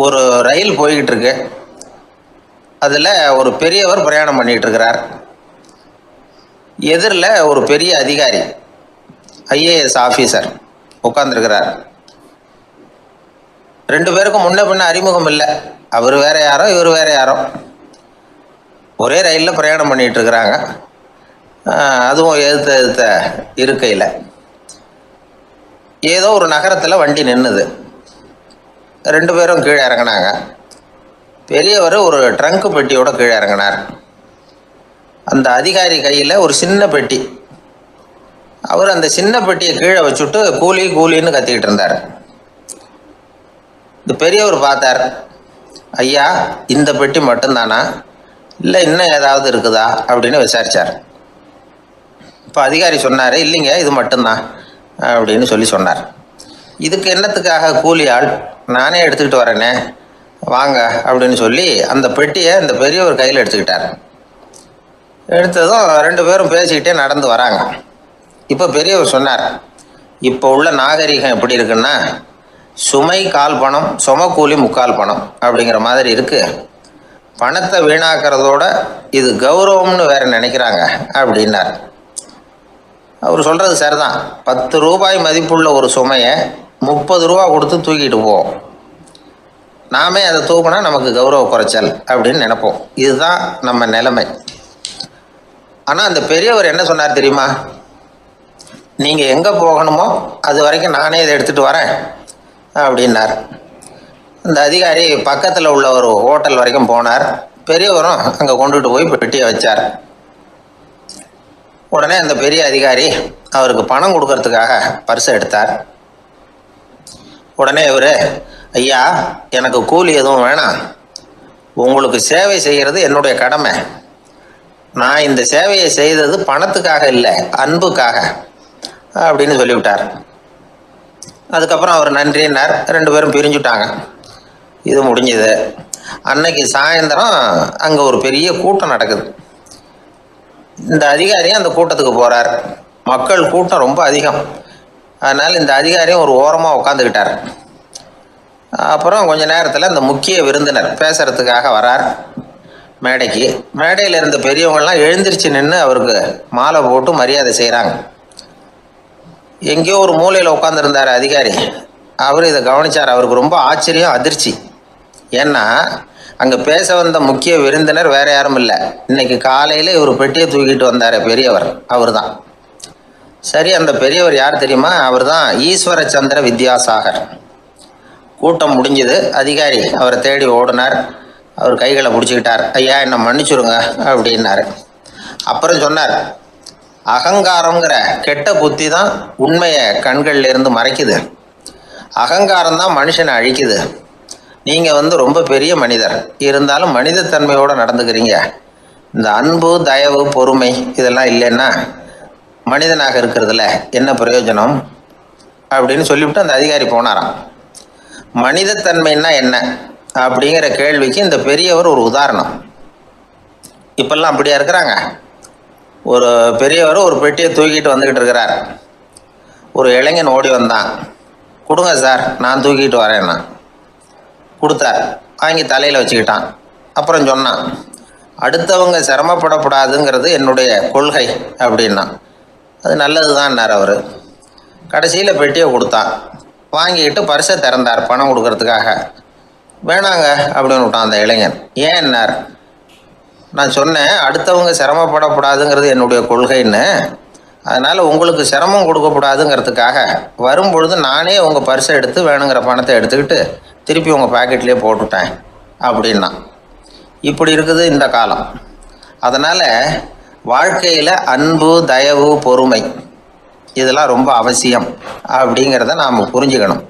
ஒரு ரயில் போய்கிட்டு இருக்கு. அதில் ஒரு பெரியவர் பிரயாணம் பண்ணிகிட்டு இருக்கிறார். எதிரில் ஒரு பெரிய அதிகாரி, ஐஏஎஸ் ஆஃபீஸர் உட்காந்துருக்கிறார். ரெண்டு பேருக்கும் முன்ன பின்ன அறிமுகம் இல்லை. அவர் வேற யாரோ, இவர் வேற யாரோ. ஒரே ரயிலில் பிரயாணம் பண்ணிகிட்டு இருக்கிறாங்க. அதுவும் எதிர்த்த இருக்கையில் ஏதோ ஒரு நகரத்தில் வண்டி நின்றுது. ரெண்டு பேரும் கீழே இறங்கினாங்க. பெரியவர் ஒரு ட்ரங்க் பெட்டியோட கீழே இறங்கினார். அந்த அதிகாரி கையில் ஒரு சின்ன பெட்டி. அவர் அந்த சின்ன பெட்டியை கீழே வச்சுட்டு கூலி கூலின்னு கத்திக்கிட்டு இருந்தார். இந்த பெரியவர் பார்த்தார். ஐயா, இந்த பெட்டி மட்டும்தானா, இல்லை இன்னும் ஏதாவது இருக்குதா அப்படின்னு விசாரித்தார். இப்போ அதிகாரி சொன்னார், இல்லைங்க இது மட்டும்தான் அப்படின்னு சொன்னார். இதுக்கு என்னத்துக்காக கூலி ஆள், நானே எடுத்துக்கிட்டு வரேனே, வாங்க அப்படின்னு சொல்லி அந்த பெட்டியை இந்த பெரியவர் கையில் எடுத்துக்கிட்டார். எடுத்ததும் ரெண்டு பேரும் பேசிக்கிட்டே நடந்து வராங்க. இப்போ பெரியவர் சொன்னார், இப்போ உள்ள நாகரிகம் எப்படி இருக்குன்னா, சுமை கால் பணம், சும கூலி முக்கால் பணம் அப்படிங்கிற மாதிரி இருக்குது. பணத்தை வீணாக்கிறதோட இது கௌரவம்னு வேற நினைக்கிறாங்க அப்படின்னார். அவர் சொல்கிறது சரிதான். 10 ரூபாய் மதிப்புள்ள ஒரு சுமையை 30 ரூபா கொடுத்து தூக்கிட்டு போவோம். நாமே அதை தூக்கினா நமக்கு கௌரவ குறைச்சல் அப்படின்னு நினைப்போம். இதுதான் நம்ம நிலைமை. ஆனால் அந்த பெரியவர் என்ன சொன்னார் தெரியுமா? நீங்கள் எங்கே போகணுமோ அது வரைக்கும் நானே இதை எடுத்துகிட்டு வரேன் அப்படின்னார். அந்த அதிகாரி பக்கத்தில் உள்ள ஒரு ஹோட்டல் வரைக்கும் போனார். பெரியவரும் அங்கே கொண்டுட்டு போய் பெட்டியை வச்சார். உடனே அந்த பெரிய அதிகாரி அவருக்கு பணம் கொடுக்கறதுக்காக பர்ஸை எடுத்தார். உடனே இவர், ஐயா எனக்கு கூலி எதுவும் வேணாம், உங்களுக்கு சேவை செய்கிறது என்னுடைய கடமை. நான் இந்த சேவையை செய்தது பணத்துக்காக இல்லை, அன்புக்காக அப்படின்னு சொல்லிவிட்டார். அதுக்கப்புறம் அவர் நன்றின்னார். ரெண்டு பேரும் பிரிஞ்சுட்டாங்க. இது முடிஞ்சது. அன்னைக்கு சாயந்தரம் அங்கே ஒரு பெரிய கூட்டம் நடக்குது. இந்த அதிகாரியும் அந்த கூட்டத்துக்கு போகிறார். மக்கள் கூட்டம் ரொம்ப அதிகம். அதனால் இந்த அதிகாரியும் ஒரு ஓரமாக உட்காந்துக்கிட்டார். அப்புறம் கொஞ்ச நேரத்தில் இந்த முக்கிய விருந்தினர் பேசுகிறதுக்காக வரார் மேடைக்கு. மேடையில் இருந்த பெரியவங்கள்லாம் எழுந்திரிச்சு நின்று அவருக்கு மாலை போட்டு மரியாதை செய்கிறாங்க. எங்கேயோ ஒரு மூலையில் உட்காந்துருந்தார் அதிகாரி. அவர் இதை கவனித்தார். அவருக்கு ரொம்ப ஆச்சரியம், அதிர்ச்சி. ஏன்னா அங்கே பேச வந்த முக்கிய விருந்தினர் வேற யாரும் இல்லை. இன்னைக்கு காலையில் இவர் பெட்டியை தூக்கிட்டு வந்தார் பெரியவர், அவர் தான். சரி, அந்த பெரியவர் யார் தெரியுமா? அவர் தான் ஈஸ்வர சந்திர வித்யாசாகர். கூட்டம் முடிஞ்சது. அதிகாரி அவரை தேடி ஓடினார். அவர் கைகளை பிடிச்சிக்கிட்டார். ஐயா என்னை மன்னிச்சுருங்க அப்படின்னாரு. அப்புறம் சொன்னார், அகங்காரங்கிற கெட்ட புத்தி தான் உண்மையை கண்கள்ல இருந்து மறைக்குது. அகங்காரம் தான் மனுஷனை அழிக்குது. நீங்கள் ரொம்ப பெரிய மனிதர், இருந்தாலும் மனிதத்தன்மையோடு நடந்துக்கிறீங்க. இந்த அன்பு, தயவு, பொறுமை இதெல்லாம் இல்லைன்னா மனிதனாக இருக்கிறதுல என்ன பிரயோஜனம் அப்படின்னு சொல்லிவிட்டு அந்த அதிகாரி போனாராம். மனிதத்தன்மைன்னா என்ன அப்படிங்கிற கேள்விக்கு இந்த பெரியவர் ஒரு உதாரணம். இப்பெல்லாம் அப்படியா இருக்கிறாங்க? ஒரு பெரியவர் ஒரு பெட்டியை தூக்கிட்டு வந்துக்கிட்டு இருக்கிறார். ஒரு இளைஞன் ஓடி வந்தான். கொடுங்க சார், நான் தூக்கிட்டு வரேன்னா. கொடுத்தார். வாங்கி தலையில் வச்சுக்கிட்டான். அப்புறம் சொன்னான், அடுத்தவங்க சிரமப்படக்கூடாதுங்கிறது என்னுடைய கொள்கை அப்படின்னா. அது நல்லது தான்னார் அவர். கடைசியில் பெட்டியை கொடுத்தான். வாங்கிக்கிட்டு பர்ஸை திறந்தார் பணம் கொடுக்கறதுக்காக. வேணாங்க அப்படின்னு விட்டான் அந்த இளைஞன். ஏன்னார், நான் சொன்னேன் அடுத்தவங்க சிரமப்படக்கூடாதுங்கிறது என்னுடைய கொள்கைன்னு. அதனால் உங்களுக்கு சிரமம் கொடுக்கக்கூடாதுங்கிறதுக்காக வரும்பொழுது நானே உங்கள் பர்ஸை எடுத்து வேணுங்கிற பணத்தை எடுத்துக்கிட்டு திருப்பி உங்கள் பாக்கெட்லேயே போட்டுட்டேன் அப்படின்னா. இப்படி இருக்குது இந்த காலம். அதனால் வாழ்க்கையில் அன்பு, தயவு, பொறுமை இதெல்லாம் ரொம்ப அவசியம் அப்படிங்கிறத நாம் புரிஞ்சுக்கணும்.